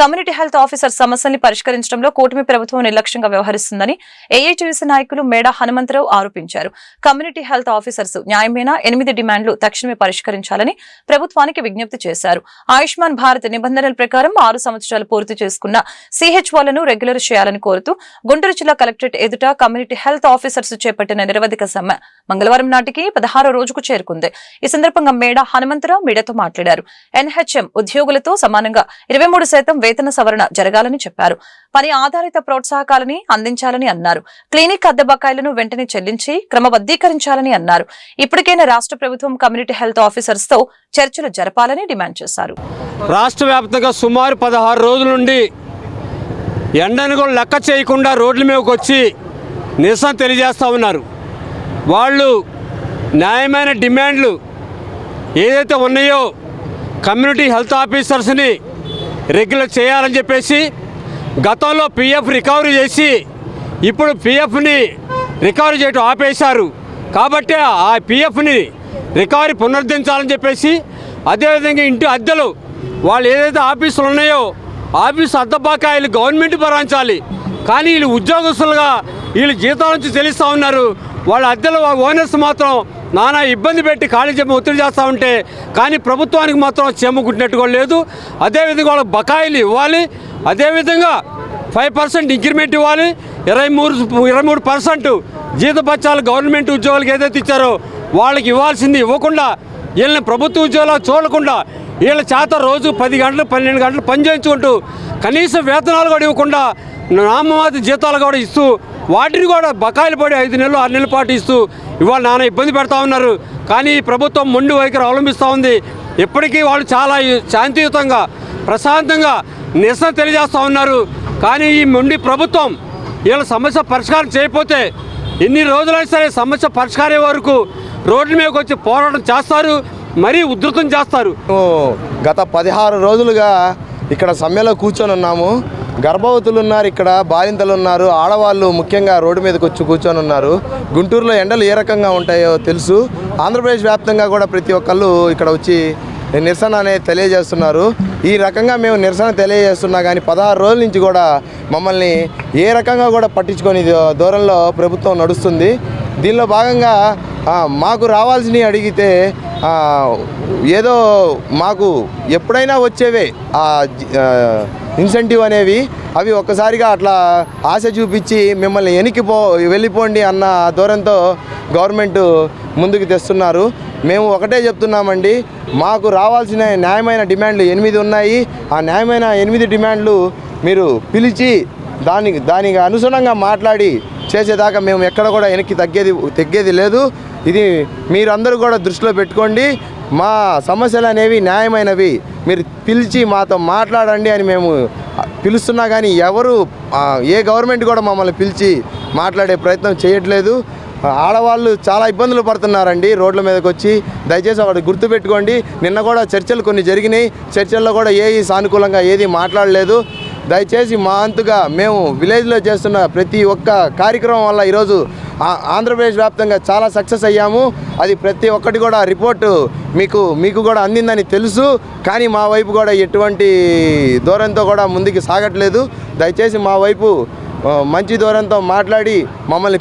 Community health officer సమస్యల్ని పరిష్కరించడంలో కూటమి ప్రభుత్వం నిర్లక్ష్యంగా వ్యవహరిస్తుందని ఏఐటీయూసీ నాయకులు మేడ హనుమంతరావు ఆరోపించారు. కమ్యూనిటీ హెల్త్ ఆఫీసర్స్ న్యాయమైన 8 డిమాండ్లు తక్షణమే పరిష్కరించాలని ప్రభుత్వానికి విజ్ఞప్తి చేశారు. ఆయుష్మాన్ భారత్ నిబంధనల ప్రకారం 6 సంవత్సరాలు పూర్తి చేసుకున్న సిహెచ్ఓలను రెగ్యులర్ చేయాలని కోరుతూ గుంటూరు జిల్లా కలెక్టరేట్ ఎదుట కమ్యూనిటీ హెల్త్ ఆఫీసర్స్ చేపట్టిన నిరవధిక సమ్మె మంగళవారం నాటికి 16వ రోజుకు చేరుకుంది. ఈ సందర్భంగా మేడ హనుమంతరావు మీడియాతో మాట్లాడారు. ఎన్హెచ్ఎం ఉద్యోగులతో సమానంగా 23% వేతన సవరణ జరగాలని చెప్పారు. పని ఆధారిత ప్రోత్సాహకాలని అందించాలని అన్నారు. క్లినిక్ అద్దె బకాయిలను వెంటనే చెల్లించి క్రమబద్దీకరించాలని అన్నారు. ఇప్పటికైనా రాష్ట్ర ప్రభుత్వం కమ్యూనిటీ హెల్త్ ఆఫీసర్స్ తో చర్చలు జరపాలని డిమాండ్ చేశారు. రాష్ట్ర వ్యాప్తంగా సుమారు 16 రోజుల నుండి ఎండను కూడా లెక్క చేయకుండా రోడ్ల మీదకి వచ్చి నిరసన తెలియజేస్తూ ఉన్నారు. వాళ్ళు న్యాయమైన డిమాండ్లు ఏదైతే ఉన్నాయో కమ్యూనిటీ హెల్త్ ఆఫీసర్స్ని రెగ్యులర్ చేయాలని చెప్పేసి గతంలో పిఎఫ్ రికవరీ చేసి ఇప్పుడు పిఎఫ్ని రికవరీ చేయడం ఆపేశారు. కాబట్టి ఆ పిఎఫ్ని రికవరీ పునరుద్ధరించాలని చెప్పేసి అదేవిధంగా ఇంటి అద్దెలు వాళ్ళు ఏదైతే ఆఫీసులు ఉన్నాయో ఆఫీసు అద్దె బకాయిలు గవర్నమెంట్ భరించాలి. కానీ వీళ్ళు ఉద్యోగస్తులుగా వీళ్ళు జీతాల నుంచి చెల్లిస్తూ ఉన్నారు. వాళ్ళ అద్దెలు ఓనర్స్ మాత్రం నానా ఇబ్బంది పెట్టి ఖాళీ చెప్పి ఒత్తిడి చేస్తూ ఉంటే కానీ ప్రభుత్వానికి మాత్రం చెమ్మ కుట్టినట్టుగా లేదు. అదేవిధంగా వాళ్ళకి బకాయిలు ఇవ్వాలి. అదేవిధంగా 5% ఇంక్రిమెంట్ ఇవ్వాలి. 23% జీతపత్యాలు గవర్నమెంట్ ఉద్యోగులకు ఏదైతే ఇచ్చారో వాళ్ళకి ఇవ్వాల్సింది ఇవ్వకుండా వీళ్ళని ప్రభుత్వ ఉద్యోగాలు చూడకుండా వీళ్ళ చేత రోజు 10 గంటలు 12 గంటలు పని చేయించుకుంటూ కనీస వేతనాలు కూడా ఇవ్వకుండా నామమాత్ర జీతాలు కూడా ఇస్తూ వాటిని కూడా బకాయిలు పడి 5 నెలలు 6 నెలల పాటు ఇస్తూ ఇవాళ నానా ఇబ్బంది పెడతా ఉన్నారు. కానీ ప్రభుత్వం మొండి వైఖరి అవలంబిస్తూ ఉంది. ఇప్పటికీ వాళ్ళు చాలా శాంతియుతంగా ప్రశాంతంగా నిరసన తెలియజేస్తూ ఉన్నారు. కానీ ఈ మొండి ప్రభుత్వం వీళ్ళ సమస్య పరిష్కారం చేయకపోతే ఎన్ని రోజులైనా సరే సమస్య పరిష్కారం వరకు రోడ్ల మీదకి వచ్చి పోరాటం చేస్తారు, మరీ ఉధృతం చేస్తారు. గత 16 రోజులుగా ఇక్కడ సమ్మెలో కూర్చొని ఉన్నాము. గర్భవతులు ఉన్నారు, ఇక్కడ బాలింతలు ఉన్నారు, ఆడవాళ్ళు ముఖ్యంగా రోడ్డు మీదకి వచ్చి కూర్చొని ఉన్నారు. గుంటూరులో ఎండలు ఏ రకంగా ఉంటాయో తెలుసు. ఆంధ్రప్రదేశ్ వ్యాప్తంగా కూడా ప్రతి ఒక్కళ్ళు ఇక్కడ వచ్చి నిరసన అనేది తెలియజేస్తున్నారు. ఈ రకంగా మేము నిరసన తెలియజేస్తున్నా కానీ 16 రోజుల నుంచి కూడా మమ్మల్ని ఏ రకంగా కూడా పట్టించుకొని దూరంలో ప్రభుత్వం నడుస్తుంది. దీనిలో భాగంగా మాకు రావాల్సినవి అడిగితే ఏదో మాకు ఎప్పుడైనా వచ్చేవే ఇన్సెంటివ్ అనేవి అవి ఒక్కసారిగా అట్లా ఆశ చూపించి మిమ్మల్ని వెళ్ళిపోండి అన్న ధోరణితో గవర్నమెంట్ ముందుకు తెస్తున్నారు. మేము ఒకటే చెప్తున్నామండి, మాకు రావాల్సిన న్యాయమైన డిమాండ్లు 8 ఉన్నాయి. ఆ న్యాయమైన 8 డిమాండ్లు మీరు పిలిచి దానికి అనుగుణంగా మాట్లాడి చేసేదాకా మేము ఎక్కడ కూడా వెనక్కి తగ్గేది లేదు. ఇది మీరందరూ కూడా దృష్టిలో పెట్టుకోండి. మా సమస్యలు అనేవి న్యాయమైనవి, మీరు పిలిచి మాతో మాట్లాడండి అని మేము పిలుస్తున్నా కానీ ఎవరు ఏ గవర్నమెంట్ కూడా మమ్మల్ని పిలిచి మాట్లాడే ప్రయత్నం చేయట్లేదు. ఆడవాళ్ళు చాలా ఇబ్బందులు పడుతున్నారండి రోడ్ల మీదకి వచ్చి. దయచేసి ఒకటి గుర్తుపెట్టుకోండి. నిన్న కూడా చర్చలు కొన్ని జరిగినాయి. చర్చల్లో కూడా సానుకూలంగా ఏది మాట్లాడలేదు. దయచేసి మా అంతుగా మేము విలేజ్లో చేస్తున్న ప్రతి ఒక్క కార్యక్రమం వల్ల ఈరోజు ఆంధ్రప్రదేశ్ వ్యాప్తంగా చాలా సక్సెస్ అయ్యాము. అది ప్రతి ఒక్కటి కూడా రిపోర్టు మీకు కూడా అందిందని తెలుసు. కానీ మా వైపు కూడా ఎటువంటి ధోరణితో కూడా ముందుకు సాగట్లేదు. దయచేసి మా వైపు మంచి ధోరణితో మాట్లాడి మమ్మల్ని